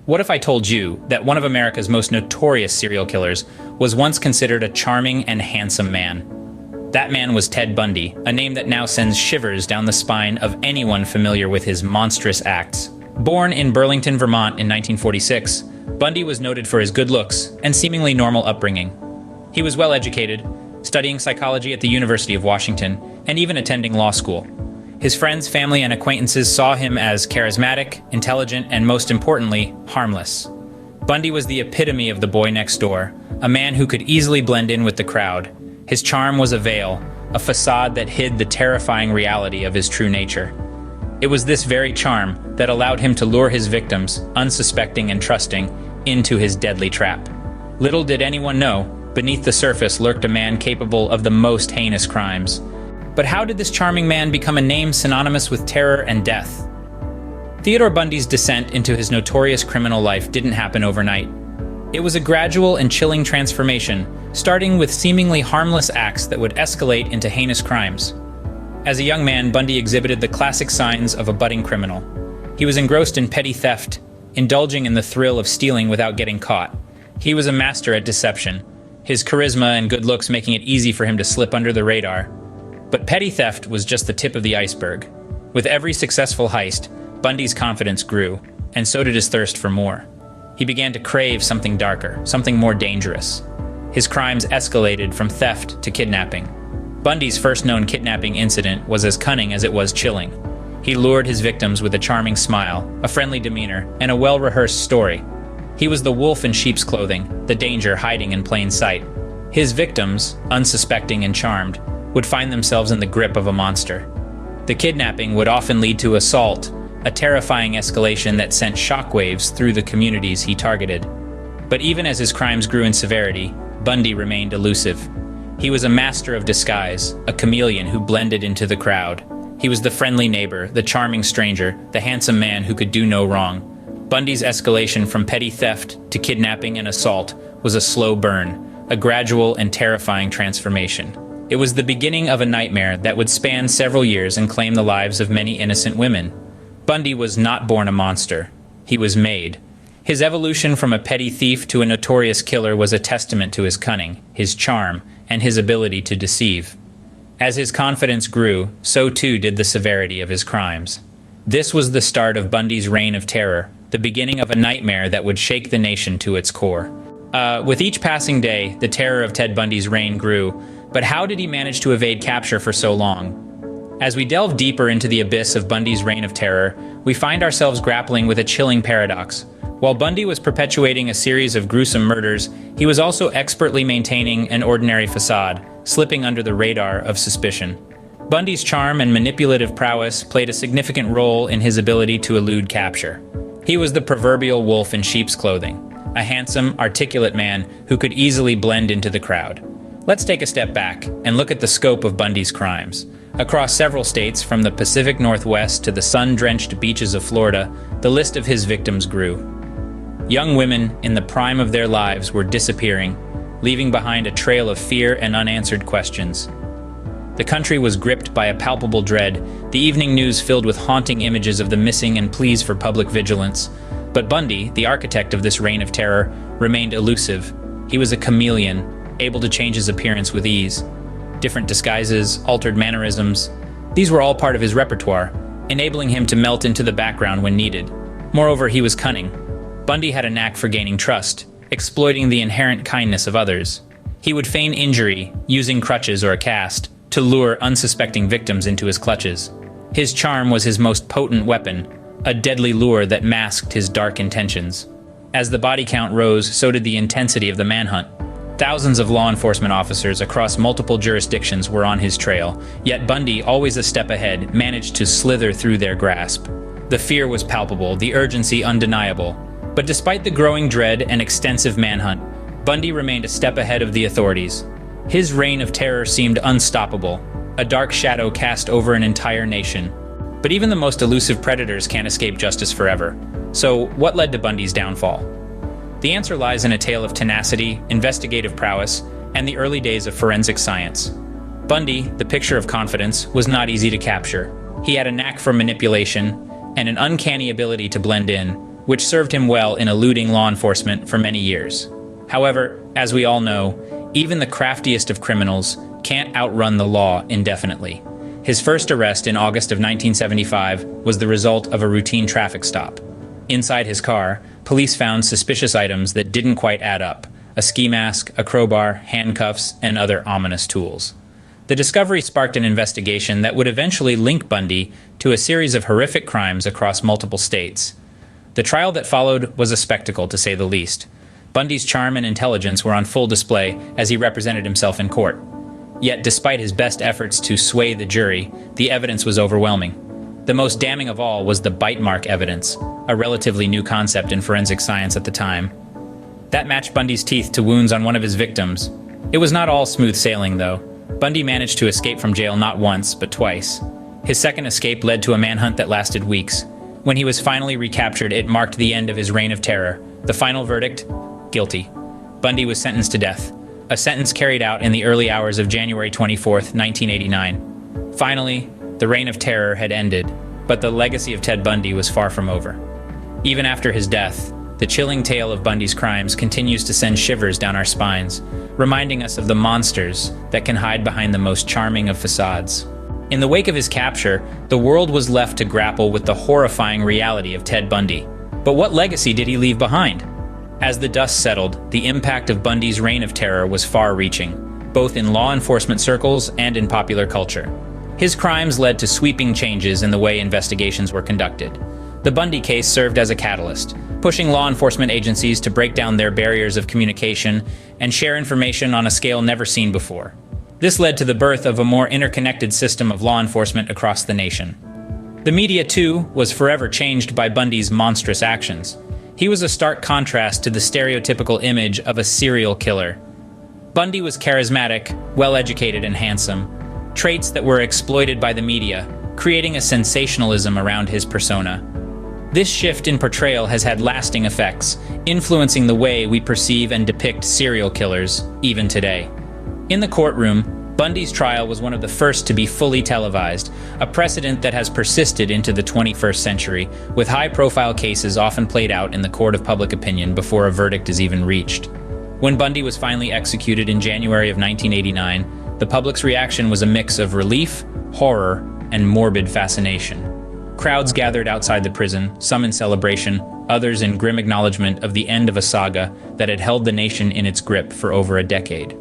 What if I told you that one of America's most notorious serial killers was once considered a charming and handsome man? That man was Ted Bundy, a name that now sends shivers down the spine of anyone familiar with his monstrous acts. Born in Burlington, Vermont in 1946, Bundy was noted for his good looks and seemingly normal upbringing. He was well educated, studying psychology at the University of Washington, and even attending law school. His friends, family, and acquaintances saw him as charismatic, intelligent, and most importantly, harmless. Bundy was the epitome of the boy next door, a man who could easily blend in with the crowd. His charm was a veil, a facade that hid the terrifying reality of his true nature. It was this very charm that allowed him to lure his victims, unsuspecting and trusting, into his deadly trap. Little did anyone know, beneath the surface lurked a man capable of the most heinous crimes. But how did this charming man become a name synonymous with terror and death? Theodore Bundy's descent into his notorious criminal life didn't happen overnight. It was a gradual and chilling transformation, starting with seemingly harmless acts that would escalate into heinous crimes. As a young man, Bundy exhibited the classic signs of a budding criminal. He was engrossed in petty theft, indulging in the thrill of stealing without getting caught. He was a master at deception, his charisma and good looks making it easy for him to slip under the radar. But petty theft was just the tip of the iceberg. With every successful heist, Bundy's confidence grew, and so did his thirst for more. He began to crave something darker, something more dangerous. His crimes escalated from theft to kidnapping. Bundy's first known kidnapping incident was as cunning as it was chilling. He lured his victims with a charming smile, a friendly demeanor, and a well-rehearsed story. He was the wolf in sheep's clothing, the danger hiding in plain sight. His victims, unsuspecting and charmed, would find themselves in the grip of a monster. The kidnapping would often lead to assault, a terrifying escalation that sent shockwaves through the communities he targeted. But even as his crimes grew in severity, Bundy remained elusive. He was a master of disguise, a chameleon who blended into the crowd. He was the friendly neighbor, the charming stranger, the handsome man who could do no wrong. Bundy's escalation from petty theft to kidnapping and assault was a slow burn, a gradual and terrifying transformation. It was the beginning of a nightmare that would span several years and claim the lives of many innocent women. Bundy was not born a monster. He was made. His evolution from a petty thief to a notorious killer was a testament to his cunning, his charm, and his ability to deceive. As his confidence grew, so too did the severity of his crimes. This was the start of Bundy's reign of terror, the beginning of a nightmare that would shake the nation to its core. With each passing day, the terror of Ted Bundy's reign grew. But how did he manage to evade capture for so long? As we delve deeper into the abyss of Bundy's reign of terror, we find ourselves grappling with a chilling paradox. While Bundy was perpetuating a series of gruesome murders, he was also expertly maintaining an ordinary facade, slipping under the radar of suspicion. Bundy's charm and manipulative prowess played a significant role in his ability to elude capture. He was the proverbial wolf in sheep's clothing, a handsome, articulate man who could easily blend into the crowd. Let's take a step back and look at the scope of Bundy's crimes. Across several states, from the Pacific Northwest to the sun-drenched beaches of Florida, the list of his victims grew. Young women in the prime of their lives were disappearing, leaving behind a trail of fear and unanswered questions. The country was gripped by a palpable dread, the evening news filled with haunting images of the missing and pleas for public vigilance. But Bundy, the architect of this reign of terror, remained elusive. He was a chameleon, able to change his appearance with ease. Different disguises, altered mannerisms, these were all part of his repertoire, enabling him to melt into the background when needed. Moreover, he was cunning. Bundy had a knack for gaining trust, exploiting the inherent kindness of others. He would feign injury, using crutches or a cast, to lure unsuspecting victims into his clutches. His charm was his most potent weapon, a deadly lure that masked his dark intentions. As the body count rose, so did the intensity of the manhunt. Thousands of law enforcement officers across multiple jurisdictions were on his trail, yet Bundy, always a step ahead, managed to slither through their grasp. The fear was palpable, the urgency undeniable. But despite the growing dread and extensive manhunt, Bundy remained a step ahead of the authorities. His reign of terror seemed unstoppable, a dark shadow cast over an entire nation. But even the most elusive predators can't escape justice forever. So, what led to Bundy's downfall? The answer lies in a tale of tenacity, investigative prowess, and the early days of forensic science. Bundy, the picture of confidence, was not easy to capture. He had a knack for manipulation and an uncanny ability to blend in, which served him well in eluding law enforcement for many years. However, as we all know, even the craftiest of criminals can't outrun the law indefinitely. His first arrest in August of 1975 was the result of a routine traffic stop. Inside his car, police found suspicious items that didn't quite add up: a ski mask, a crowbar, handcuffs, and other ominous tools. The discovery sparked an investigation that would eventually link Bundy to a series of horrific crimes across multiple states. The trial that followed was a spectacle, to say the least. Bundy's charm and intelligence were on full display as he represented himself in court. Yet, despite his best efforts to sway the jury, the evidence was overwhelming. The most damning of all was the bite mark evidence, a relatively new concept in forensic science at the time. That matched Bundy's teeth to wounds on one of his victims. It was not all smooth sailing, though. Bundy managed to escape from jail not once, but twice. His second escape led to a manhunt that lasted weeks. When he was finally recaptured, it marked the end of his reign of terror. The final verdict? Guilty. Bundy was sentenced to death, a sentence carried out in the early hours of January 24, 1989. Finally, the reign of terror had ended, but the legacy of Ted Bundy was far from over. Even after his death, the chilling tale of Bundy's crimes continues to send shivers down our spines, reminding us of the monsters that can hide behind the most charming of facades. In the wake of his capture, the world was left to grapple with the horrifying reality of Ted Bundy. But what legacy did he leave behind? As the dust settled, the impact of Bundy's reign of terror was far-reaching, both in law enforcement circles and in popular culture. His crimes led to sweeping changes in the way investigations were conducted. The Bundy case served as a catalyst, pushing law enforcement agencies to break down their barriers of communication and share information on a scale never seen before. This led to the birth of a more interconnected system of law enforcement across the nation. The media, too, was forever changed by Bundy's monstrous actions. He was a stark contrast to the stereotypical image of a serial killer. Bundy was charismatic, well-educated, and handsome, traits that were exploited by the media, creating a sensationalism around his persona. This shift in portrayal has had lasting effects, influencing the way we perceive and depict serial killers, even today. In the courtroom, Bundy's trial was one of the first to be fully televised, a precedent that has persisted into the 21st century, with high-profile cases often played out in the court of public opinion before a verdict is even reached. When Bundy was finally executed in January of 1989, the public's reaction was a mix of relief, horror, and morbid fascination. Crowds gathered outside the prison, some in celebration, others in grim acknowledgement of the end of a saga that had held the nation in its grip for over a decade.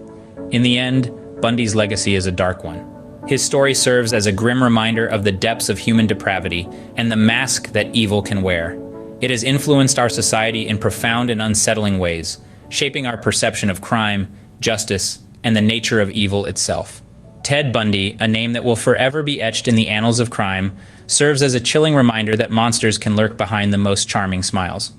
In the end, Bundy's legacy is a dark one. His story serves as a grim reminder of the depths of human depravity and the mask that evil can wear. It has influenced our society in profound and unsettling ways, shaping our perception of crime, justice, and the nature of evil itself. Ted Bundy, a name that will forever be etched in the annals of crime, serves as a chilling reminder that monsters can lurk behind the most charming smiles.